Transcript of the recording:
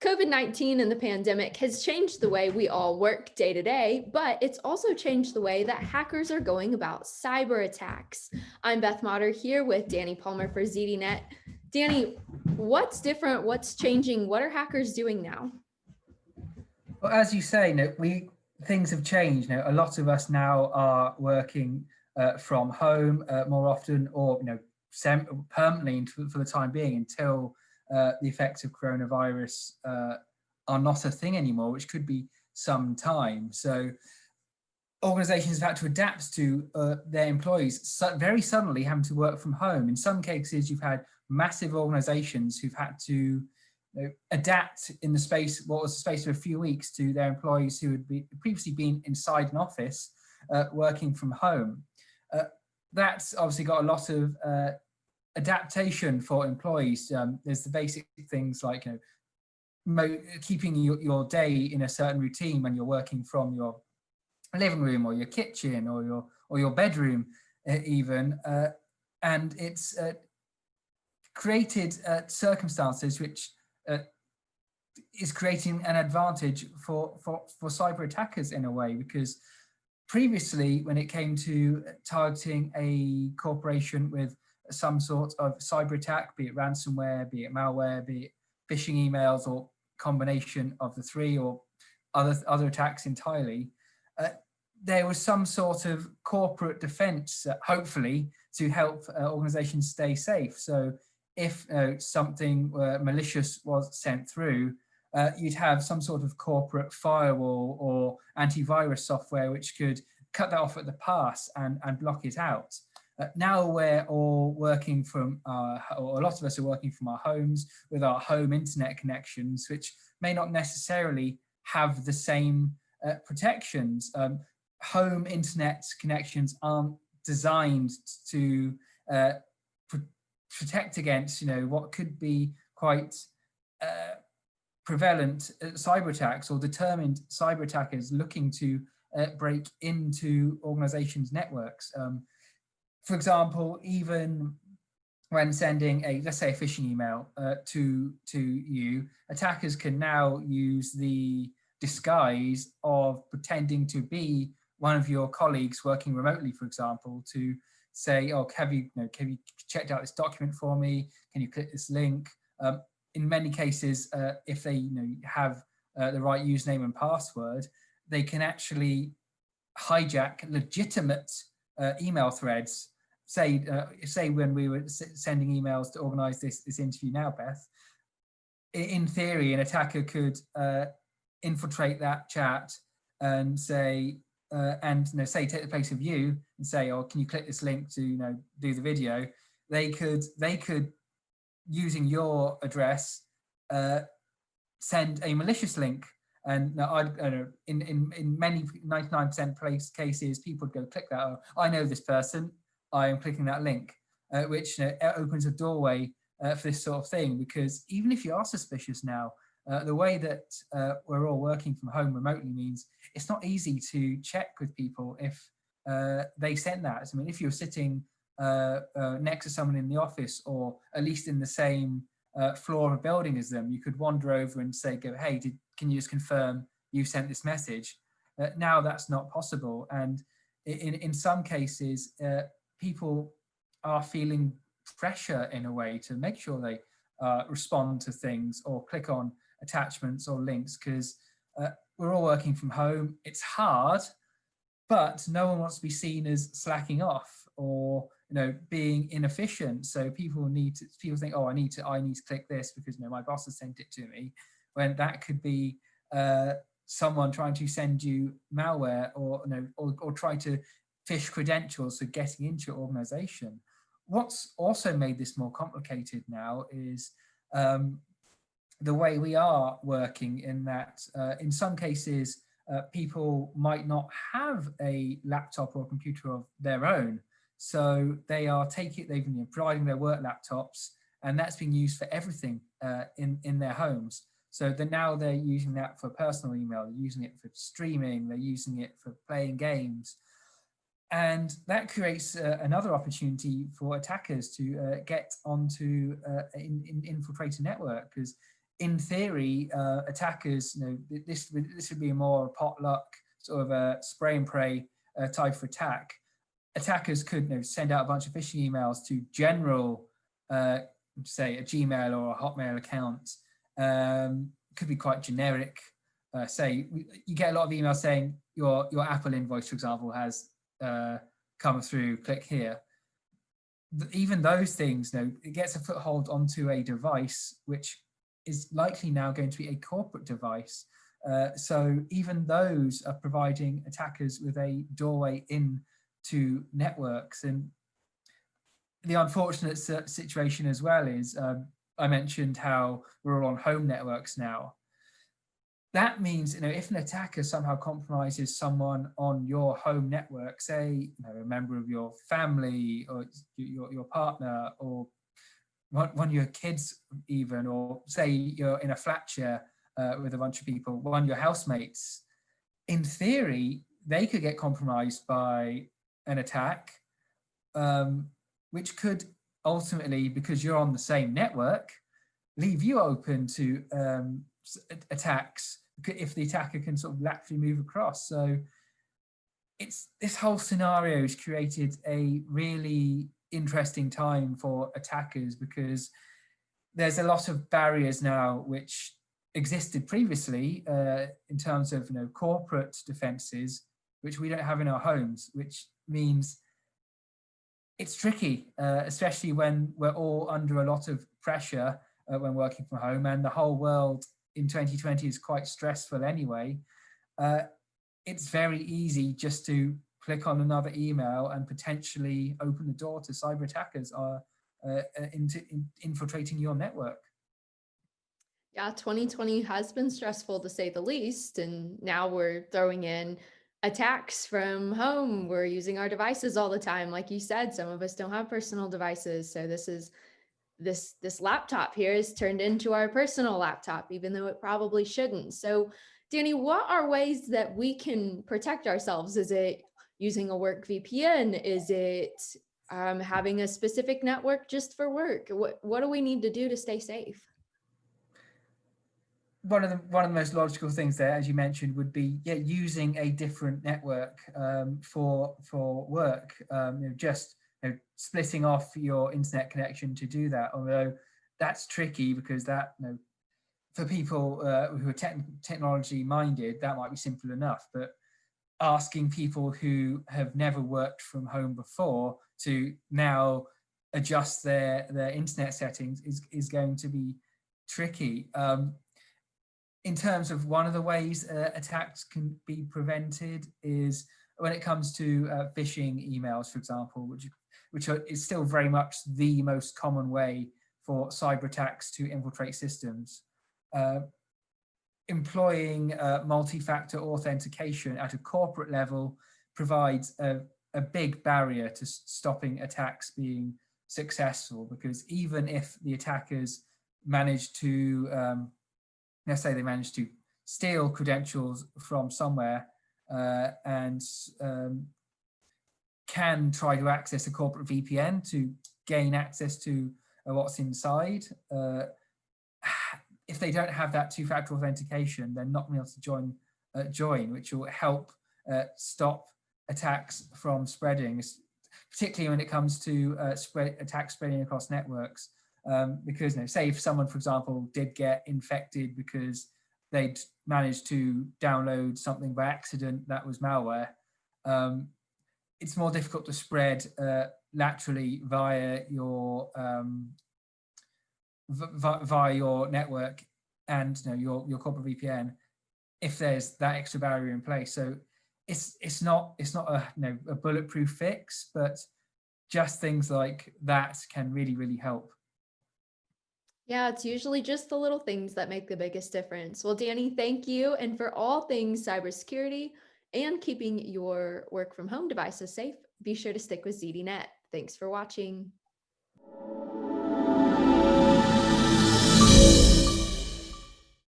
COVID-19 and the pandemic has changed the way we all work day to day, but it's also changed the way that hackers are going about cyber attacks. I'm Beth Motter here with Danny Palmer for ZDNet. Danny, what's different? What's changing? What are hackers doing now? Well, as you say, things have changed. A lot of us now are working from home more often, or permanently for the time being until the effects of coronavirus are not a thing anymore, which could be some time. So organizations have had to adapt to their employees very suddenly having to work from home. In some cases, you've had massive organizations who've had to adapt in what was the space of a few weeks to their employees who had previously been inside an office working from home. That's obviously got a lot of adaptation for employees. There's the basic things like keeping your day in a certain routine when you're working from your living room or your kitchen or your bedroom even, and it's created circumstances which is creating an advantage for cyber attackers in a way, because previously when it came to targeting a corporation with some sort of cyber attack, be it ransomware, be it malware, be it phishing emails, or combination of the three, or other attacks entirely, there was some sort of corporate defense, hopefully, to help organizations stay safe. So if something malicious was sent through, you'd have some sort of corporate firewall or antivirus software which could cut that off at the pass and block it out. Now we're all working from, or a lot of us are working from our homes with our home internet connections, which may not necessarily have the same protections. Home internet connections aren't designed to protect against, what could be quite prevalent cyber attacks or determined cyber attackers looking to break into organizations' networks. For example, even when sending let's say a phishing email to you, attackers can now use the disguise of pretending to be one of your colleagues working remotely, for example, to say, oh, have you checked out this document for me? Can you click this link? In many cases, if they have the right username and password, they can actually hijack legitimate email threads. Say when we were sending emails to organize this interview now, Beth, in theory, an attacker could infiltrate that chat and say, say take the place of you and say, oh, can you click this link to do the video? They could using your address send a malicious link, and in many 99% cases people would go click that. Oh, I know this person, I am clicking that link, which opens a doorway for this sort of thing. Because even if you are suspicious now, the way that we're all working from home remotely means it's not easy to check with people if they send that. I mean, if you're sitting next to someone in the office, or at least in the same floor of a building as them, you could wander over and say, hey, can you just confirm you sent this message? Now that's not possible. And in some cases, people are feeling pressure in a way to make sure they respond to things or click on attachments or links, because we're all working from home. It's hard, but no one wants to be seen as slacking off or being inefficient. So people think, oh, I need to click this because my boss has sent it to me, when that could be someone trying to send you malware or try to phish credentials for getting into your organization. What's also made this more complicated now is the way we are working, in that in some cases people might not have a laptop or a computer of their own, so they've been providing their work laptops, and that's being used for everything in their homes. So they're using that for personal email, they're using it for streaming, they're using it for playing games. And that creates another opportunity for attackers to get onto infiltrate a network, because in theory, attackers, this would be a more potluck sort of a spray and pray type of attack. Attackers could send out a bunch of phishing emails to general, say a Gmail or a Hotmail account. Could be quite generic. Say you get a lot of emails saying your Apple invoice, for example, has come through. Click here. Even those things, it gets a foothold onto a device which is likely now going to be a corporate device. So even those are providing attackers with a doorway in to networks. And the unfortunate situation as well is, I mentioned how we're all on home networks now. That means, if an attacker somehow compromises someone on your home network, say, a member of your family or your partner or one of your kids even, or say you're in a flat share with a bunch of people, one of your housemates, in theory, they could get compromised by an attack, which could ultimately, because you're on the same network, leave you open to attacks if the attacker can sort of laterally move across. So this whole scenario has created a really interesting time for attackers, because there's a lot of barriers now which existed previously in terms of corporate defenses, which we don't have in our homes, which means it's tricky, especially when we're all under a lot of pressure when working from home, and the whole world in 2020 is quite stressful anyway. It's very easy just to click on another email and potentially open the door to cyber attackers infiltrating your network. Yeah, 2020 has been stressful to say the least. And now we're throwing in attacks from home. We're using our devices all the time. Like you said, some of us don't have personal devices. So this laptop here is turned into our personal laptop, even though it probably shouldn't. So Danny, what are ways that we can protect ourselves? Is it using a work VPN? Is it having a specific network just for work? What do we need to do to stay safe? One of the most logical things there, as you mentioned, would be using a different network for work. Just splitting off your internet connection to do that. Although that's tricky, because that for people who are technology minded, that might be simple enough. But asking people who have never worked from home before to now adjust their internet settings is going to be tricky. In terms of one of the ways attacks can be prevented is when it comes to phishing emails, for example, which is still very much the most common way for cyber attacks to infiltrate systems. Employing multi-factor authentication at a corporate level provides a big barrier to stopping attacks being successful, because even if the attackers manage to let's say they manage to steal credentials from somewhere and can try to access a corporate VPN to gain access to what's inside. If they don't have that two-factor authentication, they're not going to be able to join, which will help stop attacks from spreading, particularly when it comes to attacks spreading across networks. Because say if someone, for example, did get infected because they'd managed to download something by accident that was malware, it's more difficult to spread laterally via your network and your corporate VPN if there's that extra barrier in place. So it's not a bulletproof fix, but just things like that can really help. Yeah, it's usually just the little things that make the biggest difference. Well, Danny, thank you. And for all things cybersecurity and keeping your work from home devices safe, be sure to stick with ZDNet. Thanks for watching.